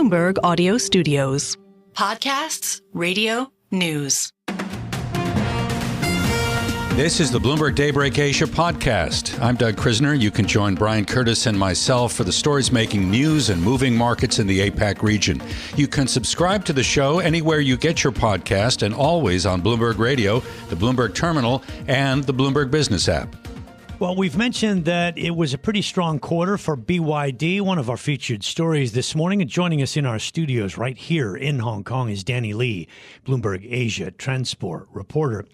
Bloomberg Audio Studios. Podcasts, radio, news. This is the Bloomberg Daybreak Asia podcast. I'm Doug Krisner. You can join Brian Curtis and myself for the stories making news and moving markets in the APAC region. You can subscribe to the show anywhere you get your podcast and always on Bloomberg Radio, the Bloomberg Terminal, and the Bloomberg Business app. Well, we've mentioned that it was a pretty strong quarter for BYD, one of our featured stories this morning. And joining us in our studios right here in Hong Kong is Danny Lee, Bloomberg Asia transport reporter.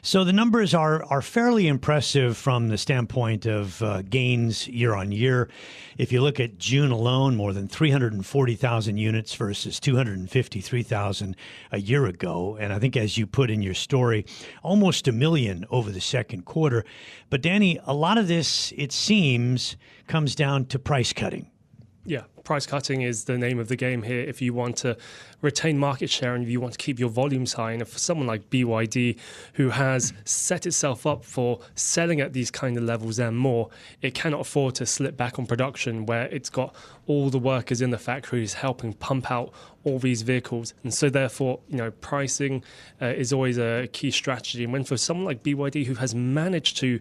So the numbers are fairly impressive from the standpoint of gains year on year. If you look at June alone, more than 340,000 units versus 253,000 a year ago. And I think as you put in your story, almost a million over the second quarter. But Danny, a lot of this, it seems, comes down to price cutting. Yeah, price cutting is the name of the game here if you want to retain market share and if you want to keep your volumes high. And for someone like BYD, who has set itself up for selling at these kind of levels and more, it cannot afford to slip back on production where it's got all the workers in the factories helping pump out all these vehicles. And so therefore, pricing is always a key strategy. And when for someone like BYD, who has managed to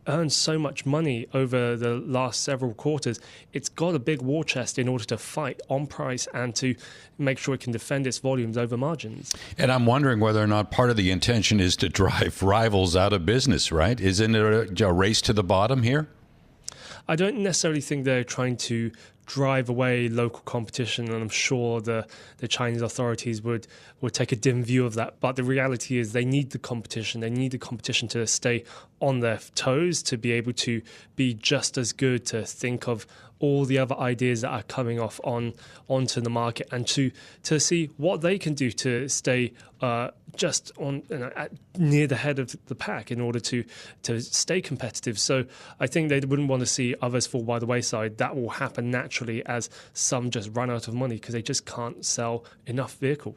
earn so much money over the last several quarters, it's got a big war chest in order to fight on price and to make sure it can defend its volumes over margins. And I'm wondering whether or not part of the intention is to drive rivals out of business, right? Isn't it a race to the bottom here? I don't necessarily think they're trying to drive away local competition, and I'm sure the Chinese authorities would take a dim view of that. But the reality is they need the competition. They need the competition to stay on their toes, to be able to be just as good, to think of all the other ideas that are coming onto the market, and to see what they can do to stay just on near the head of the pack in order to stay competitive. So I think they wouldn't want to see others fall by the wayside. That will happen naturally as some just run out of money because they just can't sell enough vehicles.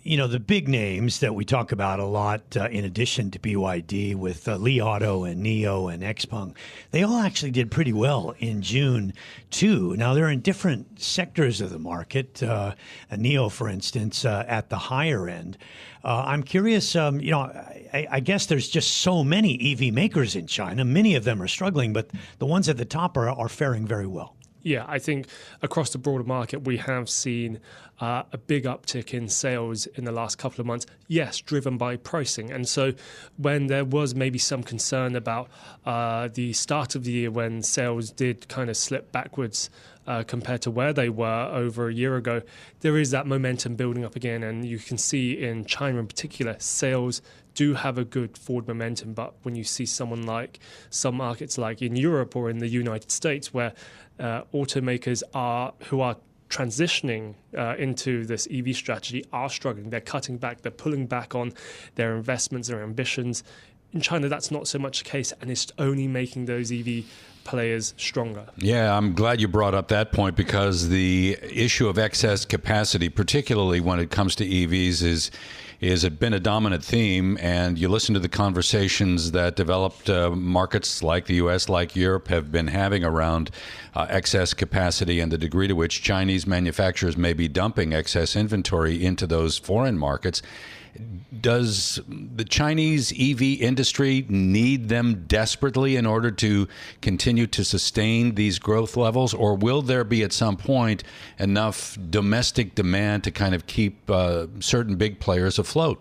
The big names that we talk about a lot, in addition to BYD, with Li Auto and NIO and Xpeng, they all actually did pretty well in June, too. Now, they're in different sectors of the market. NIO, for instance, at the higher end. I'm curious, I guess there's just so many EV makers in China. Many of them are struggling, but the ones at the top are faring very well. Yeah, I think across the broader market, we have seen a big uptick in sales in the last couple of months. Yes, driven by pricing. And so when there was maybe some concern about the start of the year when sales did kind of slip backwards compared to where they were over a year ago, there is that momentum building up again. And you can see in China in particular, sales do have a good forward momentum. But when you see some markets like in Europe or in the United States, where automakers who are transitioning into this EV strategy are struggling. They're cutting back. They're pulling back on their investments, their ambitions. In China, that's not so much the case, and it's only making those EV players stronger. Yeah, I'm glad you brought up that point, because the issue of excess capacity, particularly when it comes to EVs, is it been a dominant theme. And you listen to the conversations that developed markets like the U.S., like Europe, have been having around excess capacity and the degree to which Chinese manufacturers may be dumping excess inventory into those foreign markets. Does the Chinese EV industry need them desperately in order to continue to sustain these growth levels? Or will there be at some point enough domestic demand to kind of keep certain big players afloat?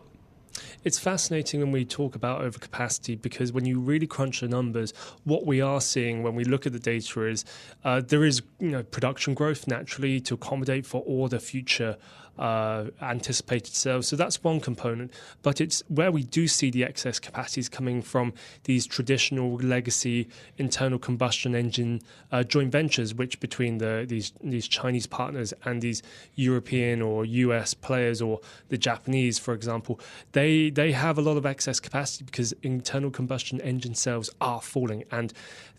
It's fascinating when we talk about overcapacity, because when you really crunch the numbers, what we are seeing when we look at the data is there is production growth naturally to accommodate for all the future anticipated sales. So that's one component. But it's where we do see the excess capacities coming from these traditional legacy internal combustion engine joint ventures, which between these Chinese partners and these European or US players or the Japanese, for example, they have a lot of excess capacity because internal combustion engine sales are falling. And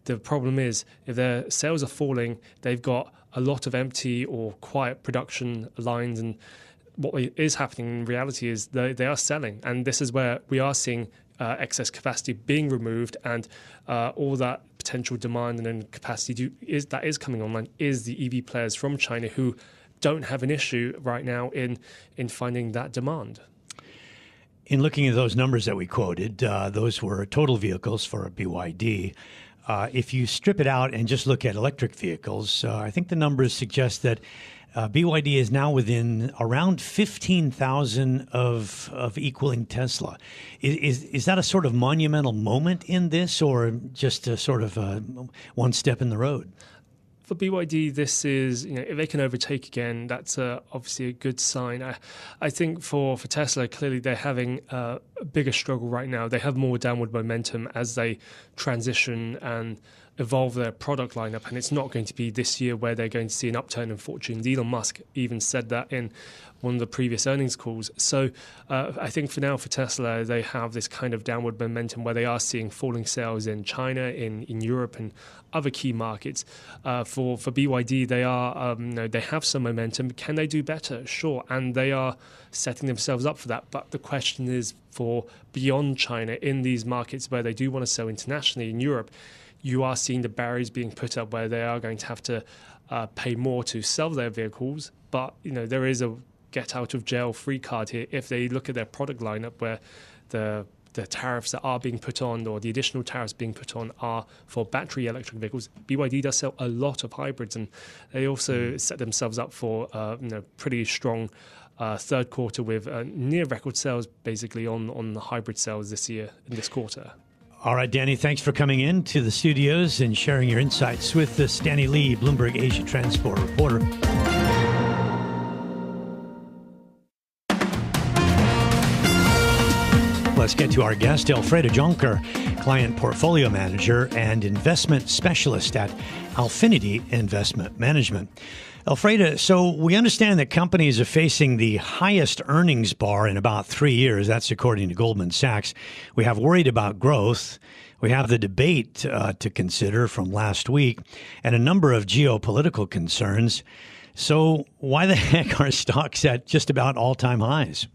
the problem is, if their sales are falling, they've got a lot of empty or quiet production lines. And what is happening in reality is they are selling. And this is where we are seeing excess capacity being removed, and all that potential demand and then capacity that is coming online is the EV players from China who don't have an issue right now in finding that demand. In looking at those numbers that we quoted, those were total vehicles for a BYD. If you strip it out and just look at electric vehicles, I think the numbers suggest that BYD is now within around 15,000 of equaling Tesla. Is that a sort of monumental moment in this, or just a sort of one step in the road? For BYD, this is, if they can overtake again, that's obviously a good sign. I think for Tesla, clearly they're having a bigger struggle right now. They have more downward momentum as they transition and evolve their product lineup, and it's not going to be this year where they're going to see an upturn in fortunes. Elon Musk even said that in one of the previous earnings calls. So I think for now, for Tesla, they have this kind of downward momentum where they are seeing falling sales in China, in Europe, and other key markets. For BYD, they are they have some momentum. Can they do better? Sure, and they are setting themselves up for that. But the question is, for beyond China, in these markets where they do want to sell internationally in Europe, you are seeing the barriers being put up where they are going to have to pay more to sell their vehicles. But there is a get out of jail free card here if they look at their product lineup where the tariffs that are being put on, or the additional tariffs being put on, are for battery electric vehicles. BYD does sell a lot of hybrids, and they also set themselves up for pretty strong third quarter with near record sales basically on the hybrid sales this year in this quarter. All right, Danny, thanks for coming in to the studios and sharing your insights with us. Danny Lee, Bloomberg Asia transport reporter. Let's get to our guest, Elfreda Jonker, client portfolio manager and investment specialist at Alphinity Investment Management. Elfreda, so we understand that companies are facing the highest earnings bar in about 3 years. That's according to Goldman Sachs. We have worried about growth. We have the debate to consider from last week and a number of geopolitical concerns. So why the heck are stocks at just about all-time highs?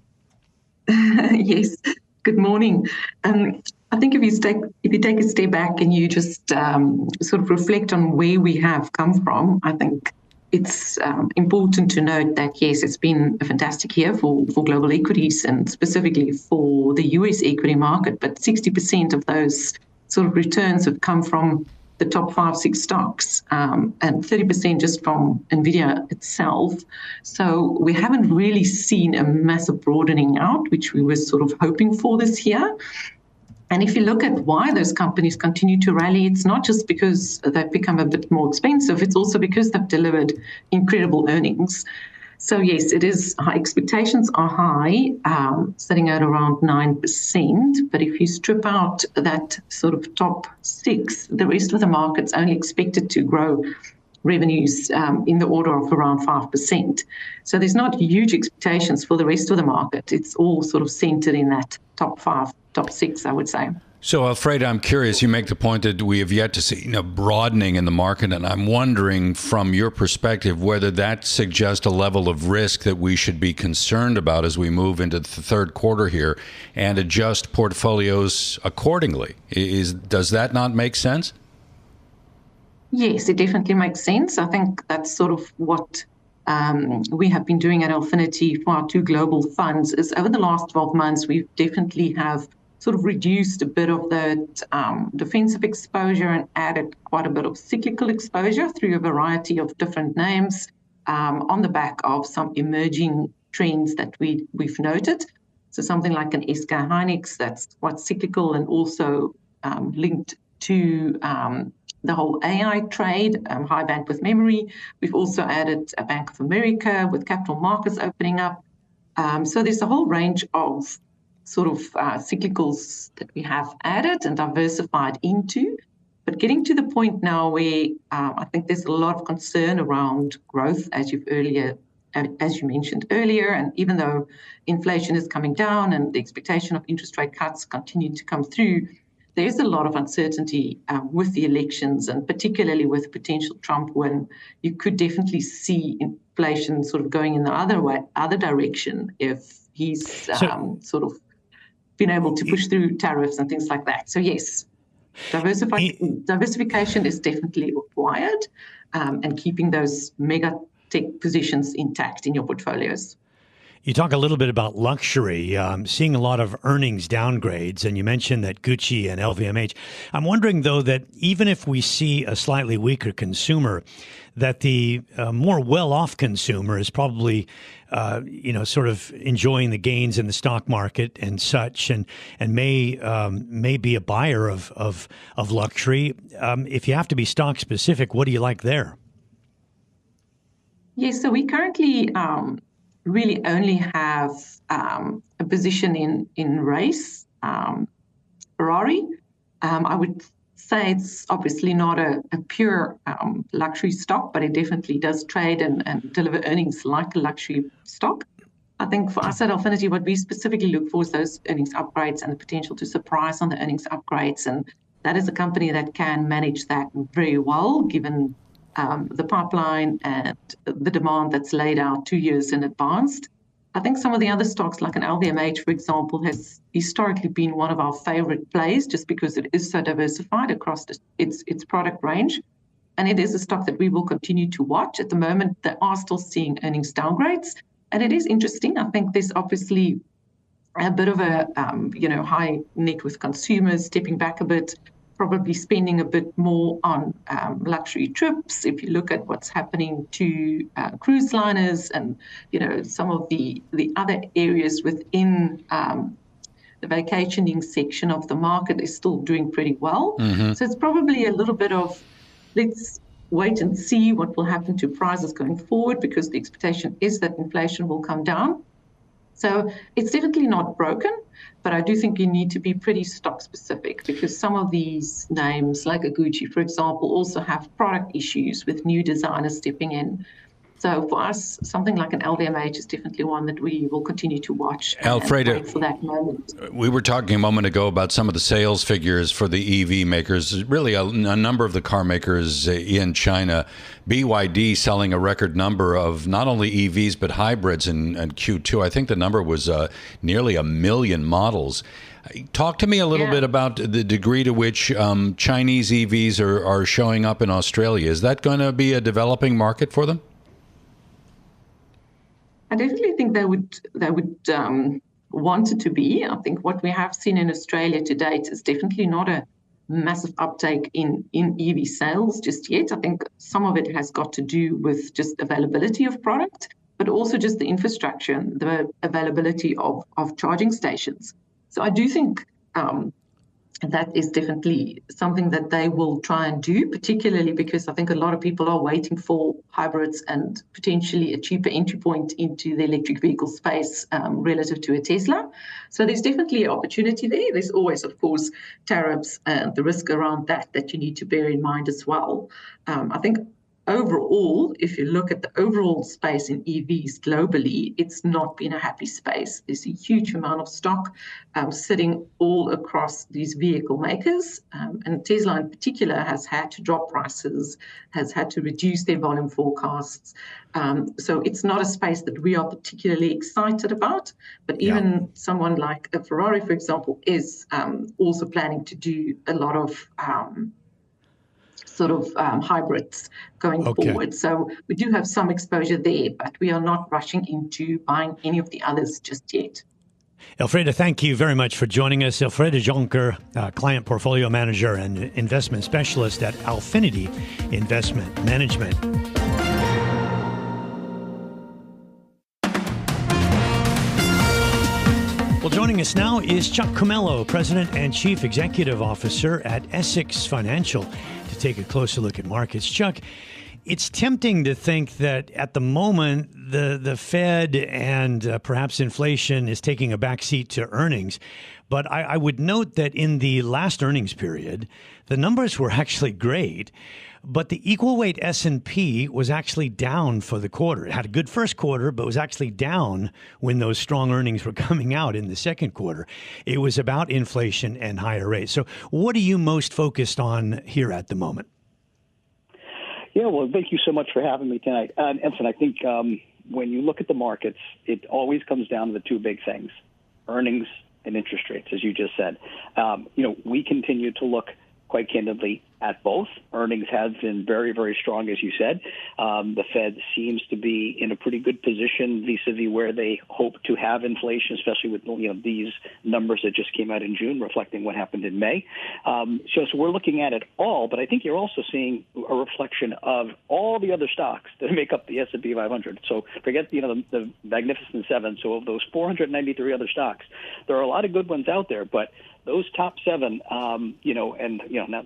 Yes. Good morning. I think if you take a step back and you just sort of reflect on where we have come from, I think it's important to note that, yes, it's been a fantastic year for global equities and specifically for the US equity market, but 60% of those sort of returns have come from the top 5-6 stocks, and 30% just from NVIDIA itself. So we haven't really seen a massive broadening out, which we were sort of hoping for this year. And if you look at why those companies continue to rally, it's not just because they've become a bit more expensive, it's also because they've delivered incredible earnings. So yes, it is high. Expectations are high, sitting at around 9%. But if you strip out that sort of top 6, the rest of the market's only expected to grow revenues in the order of around 5%. So there's not huge expectations for the rest of the market. It's all sort of centered in that top 5, top 6, I would say. So, Elfreda, I'm curious, you make the point that we have yet to see broadening in the market, and I'm wondering from your perspective whether that suggests a level of risk that we should be concerned about as we move into the third quarter here and adjust portfolios accordingly. Does that not make sense? Yes, it definitely makes sense. I think that's sort of what we have been doing at Alphinity for our 2 global funds. Is over the last 12 months, we definitely have sort of reduced a bit of that defensive exposure and added quite a bit of cyclical exposure through a variety of different names on the back of some emerging trends that we've noted. So something like an SK Hynix that's quite cyclical and also linked to the whole AI trade, high bandwidth memory. We've also added a Bank of America with capital markets opening up. So there's a whole range of sort of cyclicals that we have added and diversified into. But getting to the point now where I think there's a lot of concern around growth, as you mentioned earlier, and even though inflation is coming down and the expectation of interest rate cuts continue to come through, there's a lot of uncertainty with the elections, and particularly with potential Trump win. You could definitely see inflation sort of going in the other direction if he's sort of been able to push through tariffs and things like that. So yes. Diversification is definitely required, and keeping those mega tech positions intact in your portfolios. You talk a little bit about luxury, seeing a lot of earnings downgrades, and you mentioned that Gucci and LVMH. I'm wondering, though, that even if we see a slightly weaker consumer, that the more well-off consumer is probably, sort of enjoying the gains in the stock market and such, and may be a buyer of luxury. If you have to be stock specific, what do you like there? Yes, so we currently really only have a position in race, Ferrari. I would say it's obviously not a pure luxury stock, but it definitely does trade and deliver earnings like a luxury stock. I think for us at Alphinity, what we specifically look for is those earnings upgrades and the potential to surprise on the earnings upgrades. And that is a company that can manage that very well, given the pipeline and the demand that's laid out 2 years in advance. I think some of the other stocks, like an LVMH, for example, has historically been one of our favorite plays just because it is so diversified across its product range. And it is a stock that we will continue to watch. At the moment, they are still seeing earnings downgrades. And it is interesting. I think there's obviously a bit of a high net worth consumers stepping back a bit, probably spending a bit more on luxury trips. If you look at what's happening to cruise liners and some of the other areas within the vacationing section of the market is still doing pretty well. Mm-hmm. So it's probably a little bit of let's wait and see what will happen to prices going forward, because the expectation is that inflation will come down. So it's definitely not broken, but I do think you need to be pretty stock specific, because some of these names, like a Gucci, for example, also have product issues with new designers stepping in. So for us, something like an LVMH is definitely one that we will continue to watch. Elfreda, and wait for that moment. We were talking a moment ago about some of the sales figures for the EV makers. Really, a number of the car makers in China, BYD selling a record number of not only EVs but hybrids in Q2. I think the number was nearly 1 million models. Talk to me a little bit about the degree to which Chinese EVs are showing up in Australia. Is that going to be a developing market for them? I definitely think they would want it to be. I think what we have seen in Australia to date is definitely not a massive uptake in EV sales just yet. I think some of it has got to do with just availability of product, but also just the infrastructure and the availability of charging stations. So I do think that is definitely something that they will try and do, particularly because I think a lot of people are waiting for hybrids and potentially a cheaper entry point into the electric vehicle space relative to a Tesla. So there's definitely an opportunity there. There's always, of course, tariffs and the risk around that you need to bear in mind as well. I think overall, if you look at the overall space in EVs globally, it's not been a happy space. There's a huge amount of stock sitting all across these vehicle makers. And Tesla in particular has had to drop prices, has had to reduce their volume forecasts. So it's not a space that we are particularly excited about. But even someone like a Ferrari, for example, is also planning to do a lot of hybrids going forward. So we do have some exposure there, but we are not rushing into buying any of the others just yet. Elfreda, thank you very much for joining us. Elfreda Jonker, Client Portfolio Manager and Investment Specialist at Alphinity Investment Management. Well, joining us now is Chuck Cumello, President and Chief Executive Officer at Essex Financial, to take a closer look at markets. Chuck, it's tempting to think that at the moment, the Fed and perhaps inflation is taking a backseat to earnings. But I would note that in the last earnings period, the numbers were actually great. But the equal weight S&P was actually down for the quarter. It had a good first quarter, but was actually down when those strong earnings were coming out in the second quarter. It was about inflation and higher rates. So what are you most focused on here at the moment? Yeah, well, thank you so much for having me tonight. Ensign, I think when you look at the markets, it always comes down to the two big things, earnings and interest rates, as you just said. We continue to look quite candidly, at both. Earnings have been very, very strong, as you said. The Fed seems to be in a pretty good position vis-a-vis where they hope to have inflation, especially with these numbers that just came out in June, reflecting what happened in May. So we're looking at it all, but I think you're also seeing a reflection of all the other stocks that make up the S&P 500. So forget the Magnificent Seven. So of those 493 other stocks, there are a lot of good ones out there, but those top seven, now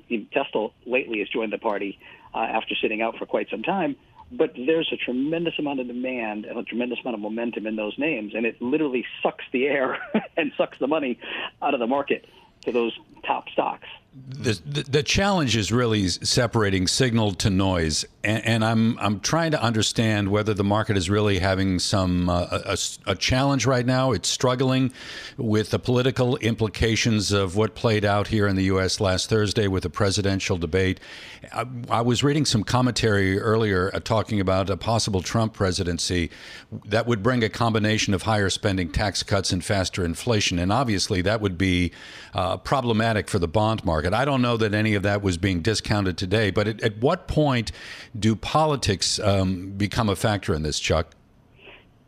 even Tesla lately has joined the party after sitting out for quite some time. But there's a tremendous amount of demand and a tremendous amount of momentum in those names, and it literally sucks the air and sucks the money out of the market to those top stocks. The challenge is really separating signal to noise, and I'm trying to understand whether the market is really having some a challenge right now. It's struggling with the political implications of what played out here in the U.S. last Thursday with the presidential debate. I was reading some commentary earlier talking about a possible Trump presidency that would bring a combination of higher spending, tax cuts, and faster inflation, and obviously that would be problematic for the bond market. I don't know that any of that was being discounted today, but at what point do politics become a factor in this, Chuck?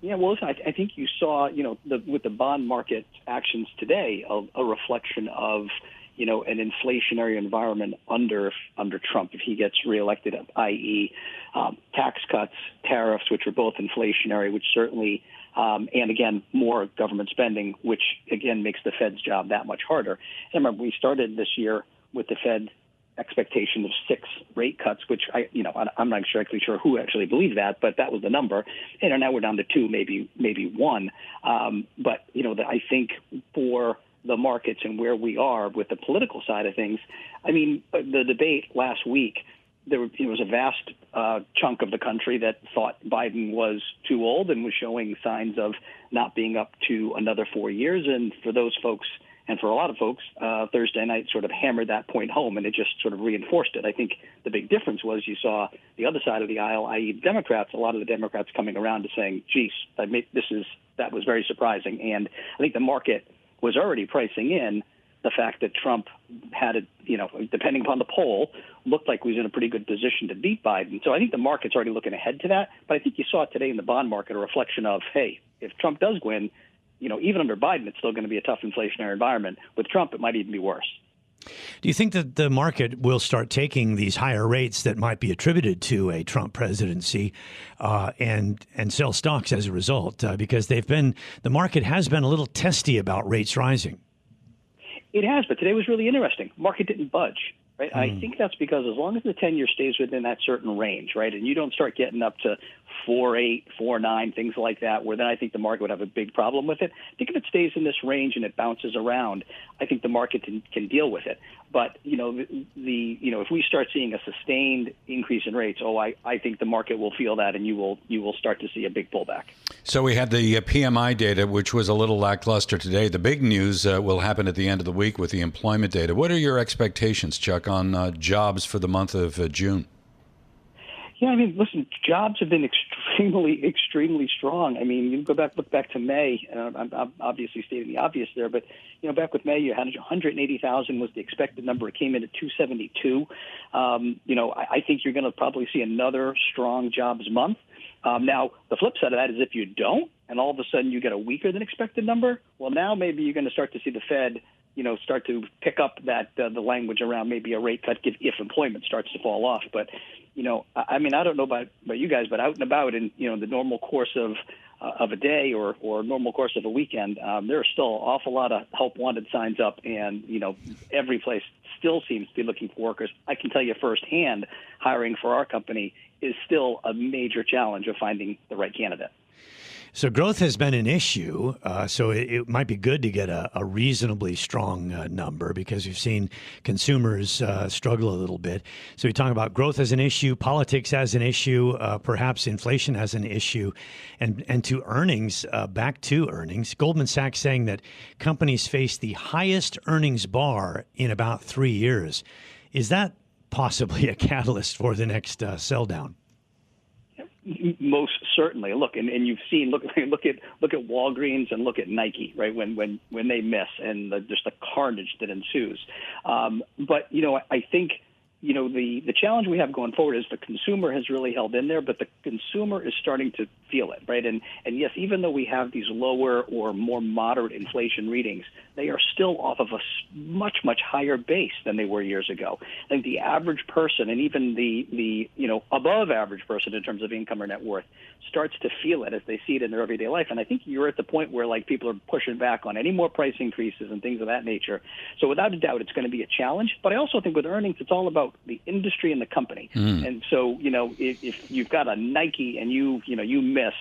Yeah, well, listen, I think you saw, with the bond market actions today, a reflection of, an inflationary environment under Trump if he gets reelected, i.e. Tax cuts, tariffs, which are both inflationary, which certainly and again, more government spending, which again makes the Fed's job that much harder. And remember, we started this year with the Fed expectation of 6 rate cuts, which I'm not exactly sure who actually believed that, but that was the number. And now we're down to 2, maybe 1. But I think for the markets and where we are with the political side of things, I mean, the debate last week, there was a vast chunk of the country that thought Biden was too old and was showing signs of not being up to another 4 years. And for those folks, and for a lot of folks, Thursday night sort of hammered that point home, and it just sort of reinforced it. I think the big difference was you saw the other side of the aisle, i.e. Democrats, a lot of the Democrats coming around to saying, geez, that was very surprising. And I think the market was already pricing in the fact that Trump had, depending upon the poll, looked like he was in a pretty good position to beat Biden. So I think the market's already looking ahead to that. But I think you saw today in the bond market a reflection of, hey, if Trump does win, even under Biden, it's still going to be a tough inflationary environment. With Trump, it might even be worse. Do you think that the market will start taking these higher rates that might be attributed to a Trump presidency and sell stocks as a result? Because the market has been a little testy about rates rising. It has, but today was really interesting. Market didn't budge, right? I think that's because as long as the 10-year stays within that certain range, right, and you don't start getting up to 4.8, 4.9, things like that, where then I think the market would have a big problem with it. I think if it stays in this range and it bounces around, I think the market can deal with it. But if we start seeing a sustained increase in rates, I think the market will feel that, and you will start to see a big pullback. So we had the PMI data, which was a little lackluster today. The big news will happen at the end of the week with the employment data. What are your expectations, Chuck, on jobs for the month of June? Yeah, I mean, listen, jobs have been extremely strong. I mean, you look back to May. I'm obviously stating the obvious there, but back with May, you had 180,000 was the expected number. It came in at 272. I think you're going to probably see another strong jobs month. Now, the flip side of that is if you don't, and all of a sudden you get a weaker than expected number, well, now maybe you're going to start to see the Fed, start to pick up that the language around maybe a rate cut if employment starts to fall off. But I mean, I don't know about you guys, but out and about in the normal course of a day or normal course of a weekend, there are still an awful lot of help wanted signs up, and every place still seems to be looking for workers. I can tell you firsthand, hiring for our company is still a major challenge of finding the right candidate. So growth has been an issue, so it might be good to get a reasonably strong number because we've seen consumers struggle a little bit. So we talk about growth as an issue, politics as an issue, perhaps inflation as an issue, and to earnings, back to earnings. Goldman Sachs saying that companies face the highest earnings bar in about 3 years. Is that possibly a catalyst for the next sell down? Most certainly. Look, and you've seen look at Walgreens and look at Nike, right? When they miss and just the carnage that ensues. But I think the challenge we have going forward is the consumer has really held in there, but the consumer is starting to feel it, right? And yes, even though we have these lower or more moderate inflation readings, they are still off of a much higher base than they were years ago. I think the average person, and even the above average person in terms of income or net worth, starts to feel it as they see it in their everyday life. And I think you're at the point where people are pushing back on any more price increases and things of that nature. So without a doubt, it's going to be a challenge. But I also think with earnings, it's all about the industry and the company. And so if you've got a Nike and you miss,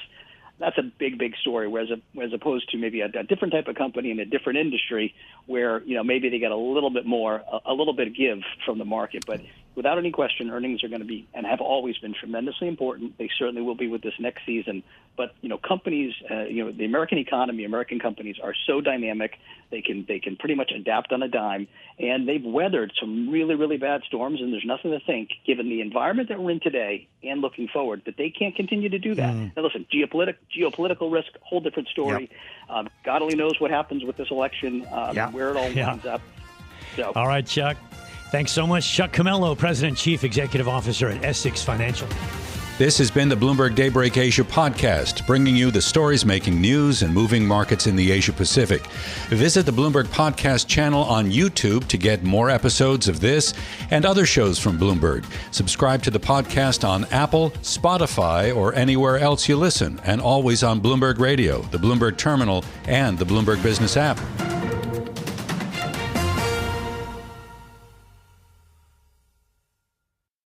that's a big story. Whereas as opposed to maybe a different type of company in a different industry where maybe they get a little bit of give from the market. But without any question, earnings are going to be and have always been tremendously important. They certainly will be with this next season. But companies, the American economy, American companies are so dynamic. They can pretty much adapt on a dime, and they've weathered some really bad storms. And there's nothing to think, given the environment that we're in today and looking forward, that they can't continue to do that. Now, listen, geopolitical risk, whole different story. Yep. God only knows what happens with this election, where it all winds up. So. All right, Chuck. Thanks so much. Chuck Cumello, President and Chief Executive Officer at Essex Financial. This has been the Bloomberg Daybreak Asia podcast, bringing you the stories making news and moving markets in the Asia Pacific. Visit the Bloomberg Podcast channel on YouTube to get more episodes of this and other shows from Bloomberg. Subscribe to the podcast on Apple, Spotify, or anywhere else you listen, and always on Bloomberg Radio, the Bloomberg Terminal, and the Bloomberg Business app.